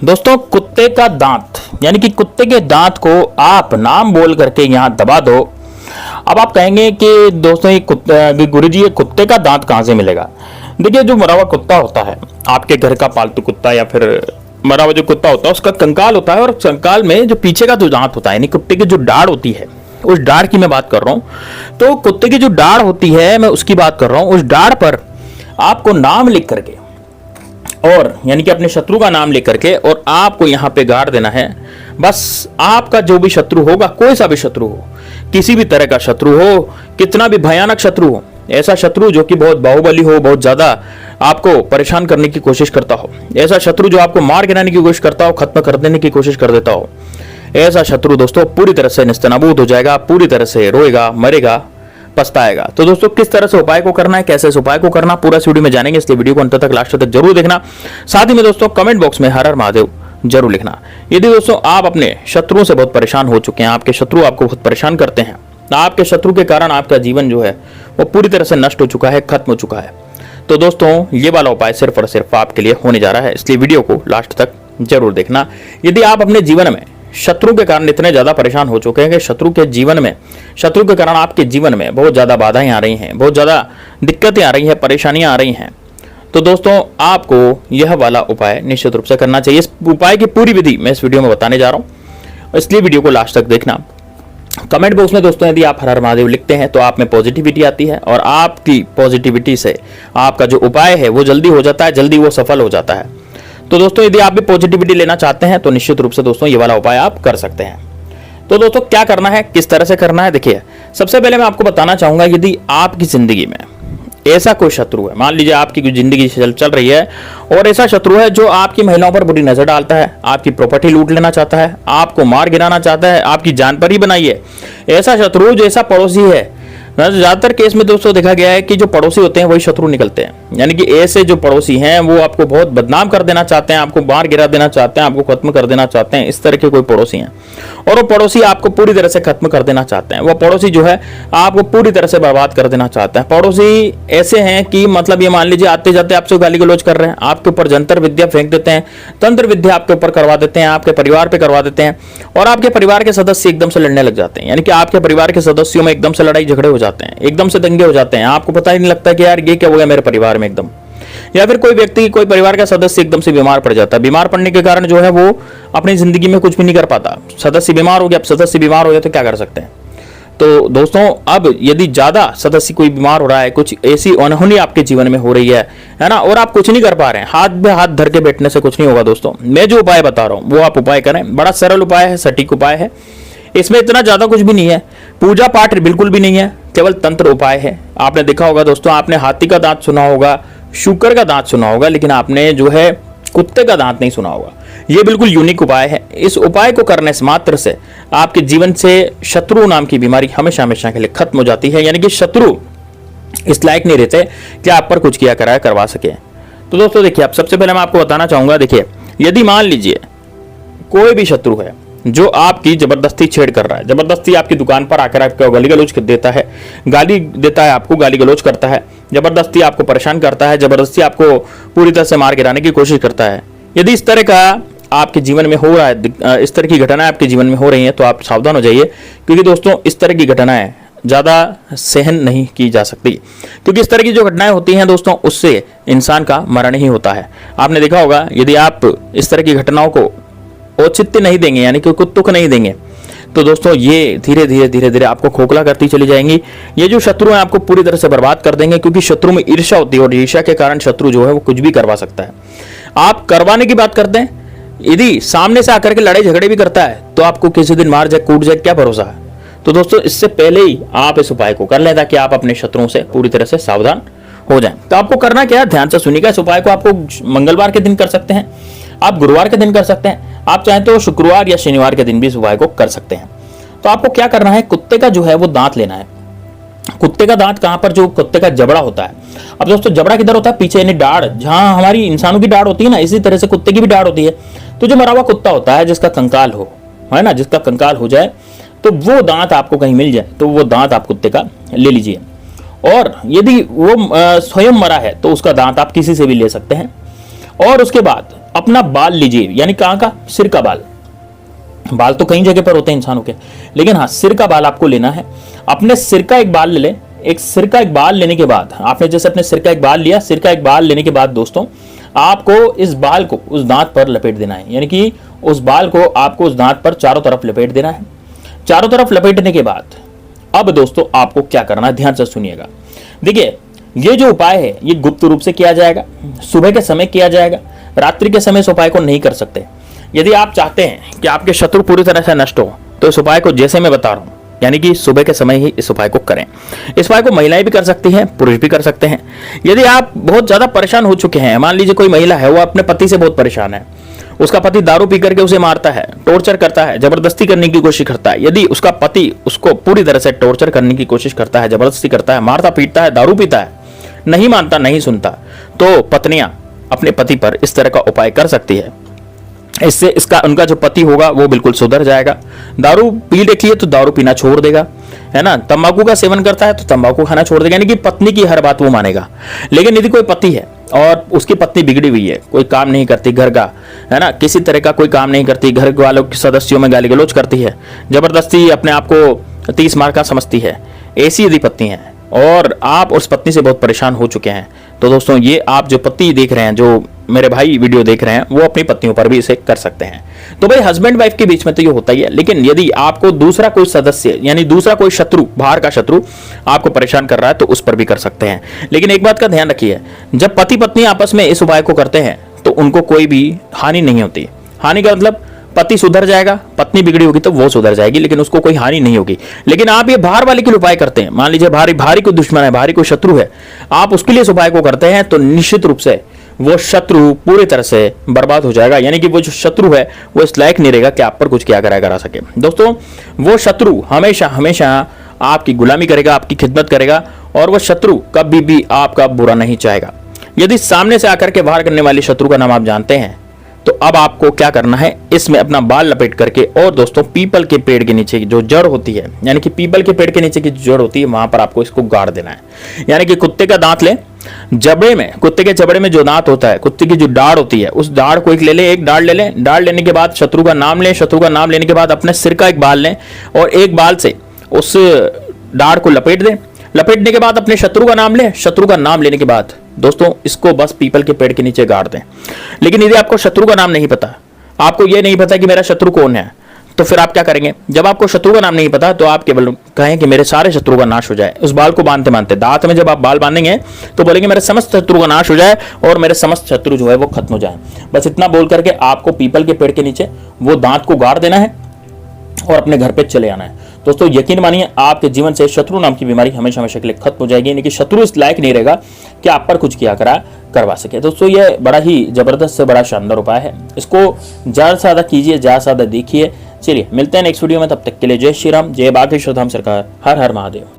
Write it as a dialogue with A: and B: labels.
A: दोस्तों कुत्ते का दांत यानी कि कुत्ते के दांत को आप नाम बोल करके यहाँ दबा दो। अब आप कहेंगे कि दोस्तों ये गुरुजी ये कुत्ते का दांत कहाँ से मिलेगा। देखिए जो मरा हुआ कुत्ता होता है, आपके घर का पालतू कुत्ता या फिर मरा हुआ जो कुत्ता होता है, उसका कंकाल होता है और कंकाल में जो पीछे का जो दांत होता है यानी कुत्ते की जो दाढ़ होती है, उस दाढ़ की मैं बात कर रहा हूं। तो कुत्ते की जो दाढ़ होती है मैं उसकी बात कर रहा हूं। उस दाढ़ पर आपको नाम लिख करके और यानी कि अपने शत्रु का नाम लिख करके और आपको यहां पे गाड़ देना है। बस आपका जो भी शत्रु होगा, कोई सा भी शत्रु हो, किसी भी तरह का शत्रु हो, कितना भी भयानक शत्रु हो, ऐसा शत्रु जो कि बहुत बाहुबली हो, बहुत ज्यादा आपको परेशान करने की कोशिश करता हो, ऐसा शत्रु जो आपको मार गिराने की कोशिश करता हो, खत्म कर देने की कोशिश कर देता हो, ऐसा शत्रु दोस्तों पूरी तरह से निस्तेनाबूद हो जाएगा, पूरी तरह से रोएगा, मरेगा, पछताएगा। तो दोस्तों किस तरह से उपाय को करना है, कैसे इस उपाय को करना, पूरा वीडियो में जानेंगे, इसलिए वीडियो को अंत तक लास्ट तक जरूर देखना। साथ ही में दोस्तों कमेंट बॉक्स में हर हर महादेव जरूर लिखना। यदि दोस्तों आप अपने शत्रुओं से बहुत परेशान हो चुके हैं, आपके शत्रु आपको बहुत परेशान करते हैं, आपके शत्रु के कारण आपका जीवन जो है वो पूरी तरह से नष्ट हो चुका है, खत्म हो चुका है, तो दोस्तों ये वाला उपाय सिर्फ और सिर्फ आपके लिए होने जा रहा है, इसलिए वीडियो को लास्ट तक जरूर देखना। यदि आप अपने जीवन में शत्रु के कारण इतने ज्यादा परेशान हो चुके हैं कि शत्रु के कारण आपके जीवन में बहुत ज्यादा बाधाएं आ रही हैं, बहुत ज्यादा दिक्कतें आ रही हैं, परेशानियां आ रही हैं, तो दोस्तों आपको यह वाला उपाय निश्चित रूप से करना चाहिए। इस उपाय की पूरी विधि मैं इस वीडियो में बताने जा रहा हूं, इसलिए वीडियो को लास्ट तक देखना। कमेंट बॉक्स में दोस्तों यदि आप हर हर महादेव लिखते हैं तो आप में पॉजिटिविटी आती है और आपकी पॉजिटिविटी से आपका जो उपाय है वो जल्दी हो जाता है, जल्दी वो सफल हो जाता है। तो दोस्तों यदि आप भी पॉजिटिविटी लेना चाहते हैं तो निश्चित रूप से दोस्तों ये वाला उपाय आप कर सकते हैं। तो दोस्तों क्या करना है, किस तरह से करना है, देखिए सबसे पहले मैं आपको बताना चाहूंगा, यदि आपकी जिंदगी में ऐसा कोई शत्रु है, मान लीजिए आपकी कोई जिंदगी चल रही है और ऐसा शत्रु है जो आपकी महिलाओं पर बुरी नजर डालता है, आपकी प्रॉपर्टी लूट लेना चाहता है, आपको मार गिराना चाहता है, आपकी जान पर ही बनाई है, ऐसा शत्रु जैसा पड़ोसी है। ज्यादातर केस में दोस्तों देखा गया है कि जो पड़ोसी होते हैं वही शत्रु निकलते हैं, यानी कि ऐसे जो पड़ोसी हैं वो आपको बहुत बदनाम कर देना चाहते हैं, आपको मार गिरा देना चाहते हैं, आपको खत्म कर देना चाहते हैं, इस तरह के कोई पड़ोसी हैं और वो पड़ोसी आपको पूरी तरह से खत्म कर देना चाहते हैं। वो पड़ोसी जो है आपको पूरी तरह से बर्बाद कर देना चाहते हैं। पड़ोसी ऐसे हैं कि मतलब ये मान लीजिए आते जाते आपसे गाली गलौज कर रहे हैं, आपके ऊपर जंतर विद्या फेंक देते हैं, तंत्र विद्या आपके ऊपर करवा देते हैं, आपके परिवार पे करवा देते हैं और आपके परिवार के सदस्य एकदम से लड़ने लग जाते हैं, यानी कि आपके परिवार के सदस्यों में एकदम से लड़ाई झगड़े हो जाते हैं, एकदम से दंगे हो जाते हैं, आपको पता ही नहीं लगता कि यार ये क्या हो गया मेरे परिवार में एकदम। या फिर कोई व्यक्ति, कोई परिवार का सदस्य एकदम से बीमार पड़ जाता है, बीमार पड़ने के कारण जो है वो अपनी जिंदगी में कुछ भी नहीं कर पाता। सदस्य बीमार हो गया, अब सदस्य बीमार हो गया तो क्या कर सकते हैं। तो दोस्तों अब यदि ज्यादा सदस्य कोई बीमार हो रहा है, कुछ ऐसी अनहोनी आपके जीवन में हो रही है ना, और आप कुछ नहीं कर पा रहे हैं, हाथ में हाथ धर के बैठने से कुछ नहीं होगा दोस्तों। मैं जो उपाय बता रहा हूं वो आप उपाय करें, बड़ा सरल उपाय है, सटीक उपाय है, इसमें इतना ज्यादा कुछ भी नहीं है, पूजा पाठ बिल्कुल भी नहीं है, केवल तंत्र उपाय है। आपने देखा होगा दोस्तों, आपने हाथी का दांत सुना होगा, शुकर का दांत सुना होगा, लेकिन आपने जो है कुत्ते का दांत नहीं सुना होगा। यह बिल्कुल यूनिक उपाय है। इस उपाय को करने से मात्र से आपके जीवन से शत्रु नाम की बीमारी हमेशा हमेशा के लिए खत्म हो जाती है, यानी कि शत्रु इस लायक नहीं रहते कि आप पर कुछ किया कराया करवा सके। तो दोस्तों देखिए, आप सबसे पहले मैं आपको बताना चाहूंगा, देखिए यदि मान लीजिए कोई भी शत्रु है जो आपकी जबरदस्ती छेड़ कर रहा है, जबरदस्ती आपकी दुकान पर आकर आपको गाली गलौज देता है, गाली देता है, आपको गाली गलौज करता है, जबरदस्ती आपको परेशान करता है, जबरदस्ती आपको पूरी तरह से मार गिराने की कोशिश करता है, यदि इस तरह का आपके जीवन में हो रहा है, इस तरह की घटनाएं आपके जीवन में हो रही हैं, तो आप सावधान हो जाइए, क्योंकि दोस्तों इस तरह की घटनाएं ज्यादा सहन नहीं की जा सकती, क्योंकि इस तरह की जो घटनाएं होती हैं दोस्तों उससे इंसान का मरण ही होता है। आपने देखा होगा, यदि आप इस तरह की घटनाओं को औचित्य नहीं देंगे, यानी कि तुक नहीं देंगे, तो दोस्तों ये धीरे धीरे आपको खोखला करती चली जाएंगी। ये जो शत्रु हैं आपको पूरी तरह से बर्बाद कर देंगे, क्योंकि शत्रु में ईर्ष्या होती है और ईर्ष्या के कारण शत्रु जो है वो कुछ भी करवा सकता है। आप करवाने की बात करते हैं, यदि सामने से आकर के लड़ाई झगड़े भी करता है तो आपको किसी दिन मार जाए, कूट जाए, क्या भरोसा है। तो दोस्तों इससे पहले ही आप इस उपाय को कर लें ताकि आप अपने शत्रुओं से पूरी तरह से सावधान हो जाएं। तो आपको करना क्या है, ध्यान से सुनिएगा। इस उपाय को आपको मंगलवार के दिन कर सकते हैं, आप गुरुवार के दिन कर सकते हैं, आप चाहें तो शुक्रवार या शनिवार के दिन भी इस उपाय को कर सकते हैं। तो आपको क्या करना है, कुत्ते का जो है वो दांत लेना है। कुत्ते का दांत कहां पर, जो कुत्ते का जबड़ा होता है। अब दोस्तों जबड़ा किधर होता है, पीछे, यानी दाढ़, जहां हमारी इंसानों की दाढ़ होती है ना, इसी तरह से कुत्ते की भी दाढ़ होती है। तो जो मरा हुआ कुत्ता होता है जिसका कंकाल हो, है ना, जिसका कंकाल हो जाए, तो वो दांत आपको कहीं मिल जाए तो वो दांत आप कुत्ते का ले लीजिए। और यदि वो स्वयं मरा है तो उसका दांत आप किसी से भी ले सकते हैं। और उसके बाद अपना बाल लीजिए, यानी कहाँ का, सिर का बाल। बाल तो कई जगह पर होते हैं इंसानों के, लेकिन हाँ सिर का बाल आपको लेना है। अपने सिर का एक बाल ले लें। एक सिर का एक बाल लेने के बाद आपने जैसे अपने सिर का एक बाल लिया, सिर का एक बाल लेने के बाद दोस्तों आपको इस बाल को उस दांत पर लपेट देना है, यानी कि उस बाल को आपको उस दांत पर चारों तरफ लपेट देना है। चारों तरफ लपेटने के बाद अब दोस्तों आपको क्या करना है, ध्यान से सुनिएगा। देखिए ये जो उपाय है ये गुप्त रूप से किया जाएगा, सुबह के समय किया जाएगा, रात्रि के समय इस उपाय को नहीं कर सकते। यदि आप चाहते हैं कि आपके शत्रु पूरी तरह से नष्ट हो तो इस उपाय को जैसे मैं बता रहा हूं, यानी कि सुबह के समय ही इस उपाय को करें। इस उपाय को महिलाएं भी कर सकती हैं, पुरुष भी कर सकते हैं। यदि आप बहुत ज्यादा परेशान हो चुके हैं, मान लीजिए कोई महिला है वो अपने पति से बहुत परेशान है, उसका पति दारू पी करके उसे मारता है, टॉर्चर करता है, जबरदस्ती करने की कोशिश करता है। यदि उसका पति उसको पूरी तरह से टॉर्चर करने की कोशिश करता है, जबरदस्ती करता है, मारता पीटता है, दारू पीता है, नहीं मानता, नहीं सुनता, तो पत्नियां अपने पति पर इस तरह का उपाय कर सकती है। इससे इसका उनका जो पति होगा वो बिल्कुल सुधर जाएगा। दारू पी रखी है तो दारू पीना छोड़ देगा, है ना। तंबाकू का सेवन करता है तो तंबाकू खाना छोड़ देगा, यानी कि पत्नी की हर बात वो मानेगा। लेकिन यदि कोई पति है और उसकी पत्नी बिगड़ी हुई है, कोई काम नहीं करती घर का, है ना, किसी तरह का कोई काम नहीं करती, घर वालों के सदस्यों में गाली गलौज करती है, जबरदस्ती अपने आप को 30 मार का समझती है, ऐसी यदि पत्नी है और आप उस पत्नी से बहुत परेशान हो चुके हैं, तो दोस्तों ये आप जो पति देख रहे हैं, जो मेरे भाई वीडियो देख रहे हैं, वो अपनी पत्नियों पर भी इसे कर सकते हैं। तो भाई हस्बैंड वाइफ के बीच में तो ये होता ही है, लेकिन यदि आपको दूसरा कोई सदस्य यानी दूसरा कोई शत्रु, बाहर का शत्रु आपको परेशान कर रहा है तो उस पर भी कर सकते हैं। लेकिन एक बात का ध्यान रखिए, जब पति पत्नी आपस में इस उपाय को करते हैं तो उनको कोई भी हानि नहीं होती। हानि का मतलब पति सुधर जाएगा, पत्नी बिगड़ी होगी तो वो सुधर जाएगी, लेकिन उसको कोई हानि नहीं होगी। लेकिन आप ये बाहर वाले के लिए उपाय करते हैं, मान लीजिए भारी कोई दुश्मन है, भारी कोई शत्रु है, आप उसके लिए इस उपाय को करते हैं तो निश्चित रूप से वो शत्रु पूरी तरह से बर्बाद हो जाएगा। यानी कि वो जो शत्रु है वो इस लायक नहीं रहेगा कि आप पर कुछ किया करा सके। दोस्तों वो शत्रु हमेशा हमेशा आपकी गुलामी करेगा, आपकी खिदमत करेगा, और वो शत्रु कभी भी आपका बुरा नहीं चाहेगा। यदि सामने से आकर के वार करने वाले शत्रु का नाम आप जानते हैं तो अब आपको क्या करना है, इसमें अपना बाल लपेट करके, और दोस्तों पीपल के पेड़ के नीचे जो जड़ होती है, यानी कि पीपल के पेड़ के नीचे की जड़ होती है, वहां पर आपको इसको गाड़ देना है। यानी कि कुत्ते का दांत लें, जबड़े में, कुत्ते के जबड़े में जो दांत होता है, कुत्ते की जो दाढ़ होती है, उस दाढ़ को एक ले लें, एक दाढ़ ले लें। दाढ़ लेने के बाद शत्रु का नाम लें, शत्रु का नाम लेने के बाद अपने सिर का एक बाल लें और एक बाल से उस दाढ़ को लपेट दें। लपेटने के बाद अपने शत्रु का नाम लें, शत्रु का नाम लेने के बाद दोस्तों इसको बस पीपल के पेड़ के नीचे गाड़ दें। लेकिन यदि आपको शत्रु का नाम नहीं पता, आपको यह नहीं पता कि मेरा शत्रु कौन है, तो फिर आप क्या करेंगे, जब आपको शत्रु का नाम नहीं पता तो आप केवल कहें कि मेरे सारे शत्रु का नाश हो जाए। उस बाल को बांधते बांधते दांत में जब आप बाल बांधेंगे तो बोलेंगे मेरे समस्त शत्रु का नाश हो जाए और मेरे समस्त शत्रु जो है वो खत्म हो जाए। बस इतना बोल करके आपको पीपल के पेड़ के नीचे वो दांत को गाड़ देना है और अपने घर पे चले आना है। दोस्तों यकीन मानिए आपके जीवन से शत्रु नाम की बीमारी हमेशा हमेशा के लिए खत्म हो जाएगी, यानी कि शत्रु इस लायक नहीं रहेगा कि आप पर कुछ किया करवा सके। दोस्तों ये बड़ा ही जबरदस्त से बड़ा शानदार उपाय है, इसको ज्यादा से ज्यादा कीजिए, ज्यादा से ज्यादा देखिए। चलिए मिलते हैं नेक्स्ट वीडियो में, तब तक के लिए जय श्री राम, जय बागेश्वर धाम सरकार, हर हर महादेव।